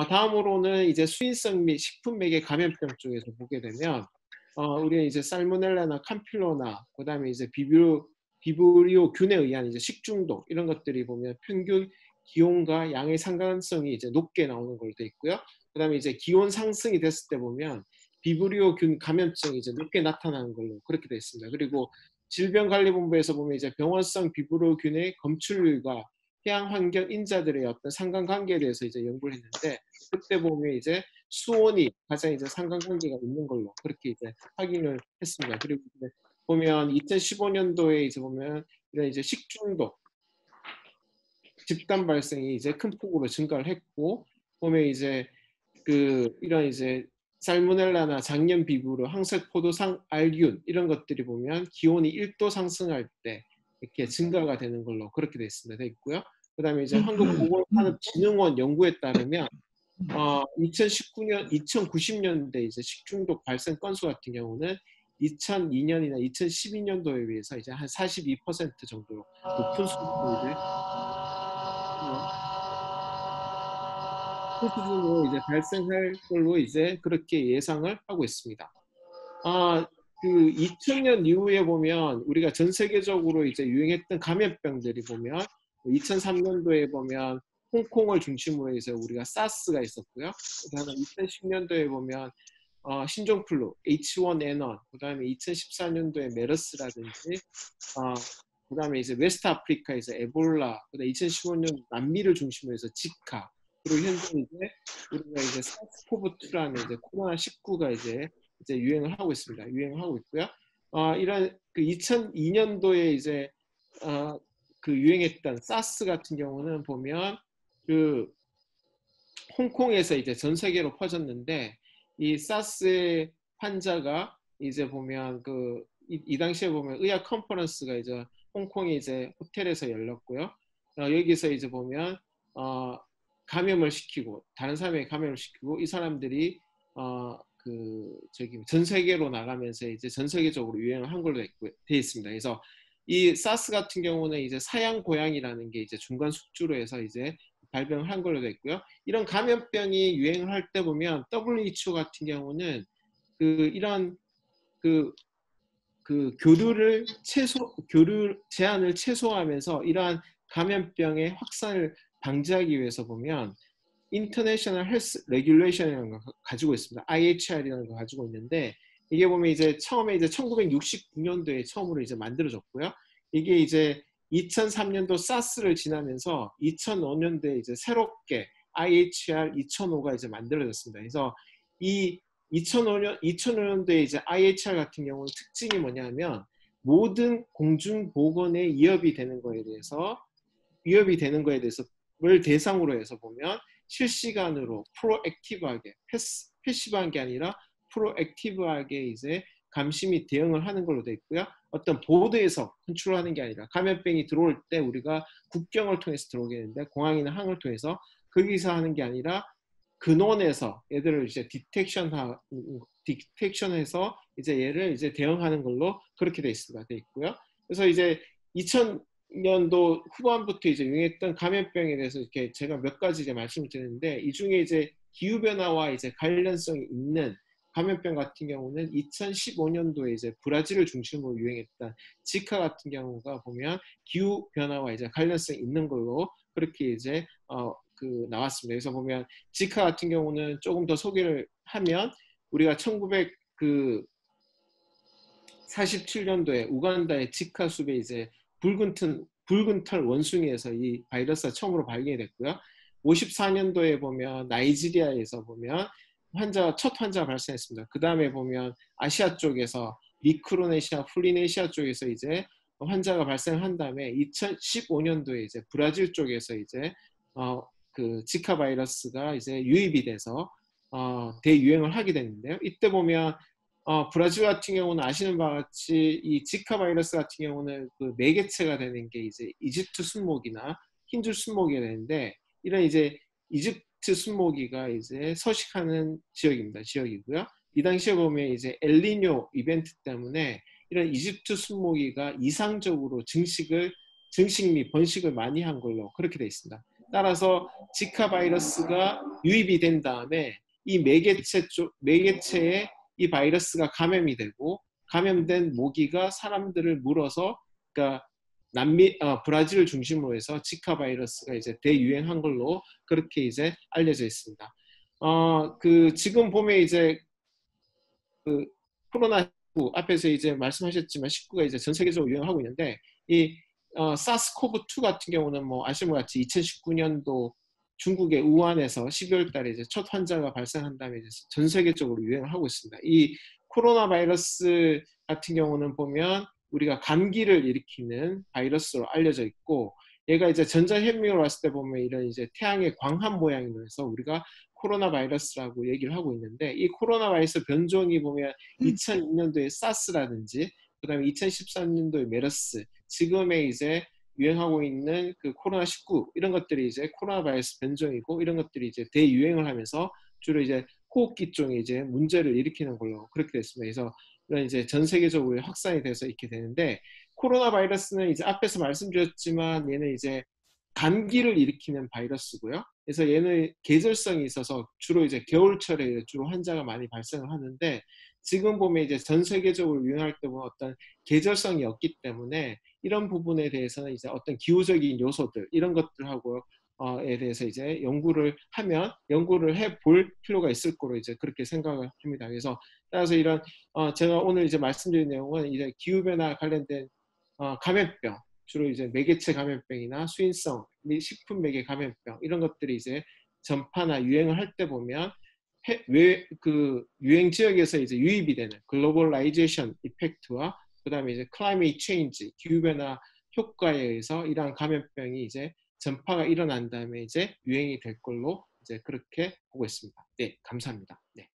다음으로는 이제 수인성 및 식품 매개 감염병 쪽에서 보게 되면 우리는 이제 살모넬라나 캄필로나 그다음에 이제 비브리오균에 의한 이제 식중독 이런 것들이 보면 평균 기온과 양의 상관성이 이제 높게 나오는 걸로 돼 있고요. 그다음에 이제 기온 상승이 됐을 때 보면 비브리오균 감염증이 이제 높게 나타나는 걸로 그렇게 돼 있습니다. 그리고 질병관리본부에서 보면 이제 병원성 비브리오균의 검출률과 해양 환경 인자들의 어떤 상관관계에 대해서 이제 연구를 했는데 그때 보면 이제 수온이 가장 이제 상관관계가 있는 걸로 그렇게 이제 확인을 했습니다. 그리고 이제 보면 2015년도에 이제 보면 이런 이제 식중독 집단 발생이 이제 큰 폭으로 증가를 했고 보면 이제 이런 이제 살모넬라나 장염 비브로 항색 포도상 알균 이런 것들이 보면 기온이 1도 상승할 때 이렇게 증가가 되는 걸로 그렇게 돼 있습니다. 돼 있고요. 그다음에 이제 한국보건산업진흥원 연구에 따르면 2019년, 2090년대 이제 식중독 발생 건수 같은 경우는 2002년이나 2012년도에 비해서 이제 한 42% 정도로 높은 수준으로 이제 그 수준으로 이제 발생할 걸로 이제 그렇게 예상을 하고 있습니다. 아, 2000년 이후에 보면 우리가 전 세계적으로 이제 유행했던 감염병들이 보면 2003년도에 보면 홍콩을 중심으로 해서 우리가 사스가 있었고요. 그다음에 2010년도에 보면 신종플루 H1N1, 그다음에 2014년도에 메르스라든지 그다음에 이제 웨스트 아프리카 이제 에볼라, 그다음에 2015년 남미를 중심으로 해서 지카, 그리고 현재 이제 우리가 이제 사스코브2라는 이제 코로나 19가 이제 유행을 하고 있습니다. 유행을 하고 있고요. 이런 2002년도에 이제 유행했던 사스 같은 경우는 보면 홍콩에서 이제 전 세계로 퍼졌는데 이 사스의 환자가 이제 보면 이 당시에 보면 의학 컨퍼런스가 이제 홍콩에 이제 호텔에서 열렸고요. 여기서 이제 보면 감염을 시키고 다른 사람에게 감염을 시키고 이 사람들이 전 세계로 나가면서 이제 전 세계적으로 유행을 한 걸로 되어 있습니다. 그래서 이 사스 같은 경우는 이제 사양 고양이라는 게 이제 중간 숙주로 해서 이제 발병을 한 걸로 되어 있고요. 이런 감염병이 유행을 할 때 보면 WHO 같은 경우는 이런 교류 제한을 최소화하면서 이러한 감염병의 확산을 방지하기 위해서 보면 인터내셔널 헬스 레귤레이션이라는 걸 가지고 있습니다. IHR이라는 걸 가지고 있는데 이게 보면 이제 처음에 이제 1969년도에 처음으로 이제 만들어졌고요. 이게 이제 2003년도 사스를 지나면서 2005년도에 이제 새롭게 IHR 2005가 이제 만들어졌습니다. 그래서 이 2005년도에 이제 IHR 같은 경우는 특징이 뭐냐면 모든 공중보건에 위협이 되는 거에 대해서를 대상으로 해서 보면 실시간으로 프로액티브하게 패시브한 게 아니라 프로액티브하게 이제 감시 및 대응을 하는 걸로 되어 있고요. 어떤 보드에서 컨트롤하는 게 아니라 감염병이 들어올 때 우리가 국경을 통해서 들어오게 되는데 공항이나 항을 통해서 거기서 하는 게 아니라 근원에서 얘들을 이제 디텍션해서 이제 얘를 이제 대응하는 걸로 그렇게 돼 있고요. 그래서 이제 2000년도 후반부터 이제 유행했던 감염병에 대해서 이렇게 제가 몇 가지 이제 말씀을 드렸는데 이 중에 이제 기후 변화와 이제 관련성이 있는 감염병 같은 경우는 2015년도에 이제 브라질을 중심으로 유행했던 지카 같은 경우가 보면 기후 변화와 이제 관련성이 있는 걸로 그렇게 이제 나왔습니다. 그래서 보면 지카 같은 경우는 조금 더 소개를 하면 우리가 1947년도에 우간다의 지카 숲에 이제 붉은 털 원숭이에서 이 바이러스가 처음으로 발견이 됐고요. 54년도에 보면 나이지리아에서 보면 첫 환자가 발생했습니다. 그 다음에 보면 아시아 쪽에서 미크로네시아, 폴리네시아 쪽에서 이제 환자가 발생한 다음에 2015년도에 이제 브라질 쪽에서 이제 지카 바이러스가 이제 유입이 돼서 대유행을 하게 됐는데요. 이때 보면 브라질 같은 경우는 아시는 바와 같이 이 지카 바이러스 같은 경우는 매개체가 되는 게 이제 이집트 순모기나 힌두 순모기가 되는데 이런 이제 이집트 순모기가 이제 서식하는 지역이고요. 이 당시에 보면 이제 엘니뇨 이벤트 때문에 이런 이집트 순모기가 이상적으로 증식 및 번식을 많이 한 걸로 그렇게 돼 있습니다. 따라서 지카 바이러스가 유입이 된 다음에 이 매개체에 이 바이러스가 감염이 되고 감염된 모기가 사람들을 물어서 그러니까 브라질을 중심으로 해서 지카 바이러스가 이제 대유행한 걸로 그렇게 이제 알려져 있습니다. 지금 보면 이제 그 코로나19 앞에서 이제 말씀하셨지만 19가 이제 전 세계적으로 유행하고 있는데 이 사스코브2 같은 경우는 뭐 아시는 것 같이 2019년도 중국의 우한에서 12월 달에 이제 첫 환자가 발생한 다음에 이제 전 세계적으로 유행을 하고 있습니다. 이 코로나 바이러스 같은 경우는 보면 우리가 감기를 일으키는 바이러스로 알려져 있고 얘가 이제 전자현미로 봤을 때 보면 이런 이제 태양의 광합 모양으로 해서 우리가 코로나 바이러스라고 얘기를 하고 있는데 이 코로나 바이러스 변종이 보면 2002년도에 사스라든지 그다음에 2013년도에 메르스 지금의 이제 유행하고 있는 그 코로나19 이런 것들이 이제 코로나 바이러스 변종이고 이런 것들이 이제 대유행을 하면서 주로 이제 호흡기 쪽에 이제 문제를 일으키는 걸로 그렇게 됐습니다. 그래서 이런 이제 전 세계적으로 확산이 돼서 이렇게 되는데 코로나 바이러스는 이제 앞에서 말씀드렸지만 얘는 이제 감기를 일으키는 바이러스고요. 그래서 얘는 계절성이 있어서 주로 이제 겨울철에 주로 환자가 많이 발생을 하는데 지금 보면 이제 전 세계적으로 유행할 때 보면 어떤 계절성이 없기 때문에 이런 부분에 대해서는 이제 어떤 기후적인 요소들 이런 것들하고 에 대해서 이제 연구를 해볼 필요가 있을 거로 이제 그렇게 생각을 합니다. 그래서 따라서 이런 제가 오늘 이제 말씀드린 내용은 이제 기후 변화 관련된 감염병 주로 이제 매개체 감염병이나 수인성 및 식품 매개 감염병 이런 것들이 이제 전파나 유행을 할 때 보면 그 유행 지역에서 이제 유입이 되는 글로벌라이제이션 이펙트와 그다음에 이제 클라이메이트 체인지 기후 변화 효과에 의해서 이러한 감염병이 이제 전파가 일어난 다음에 이제 유행이 될 걸로 이제 그렇게 보고 있습니다. 네, 감사합니다. 네.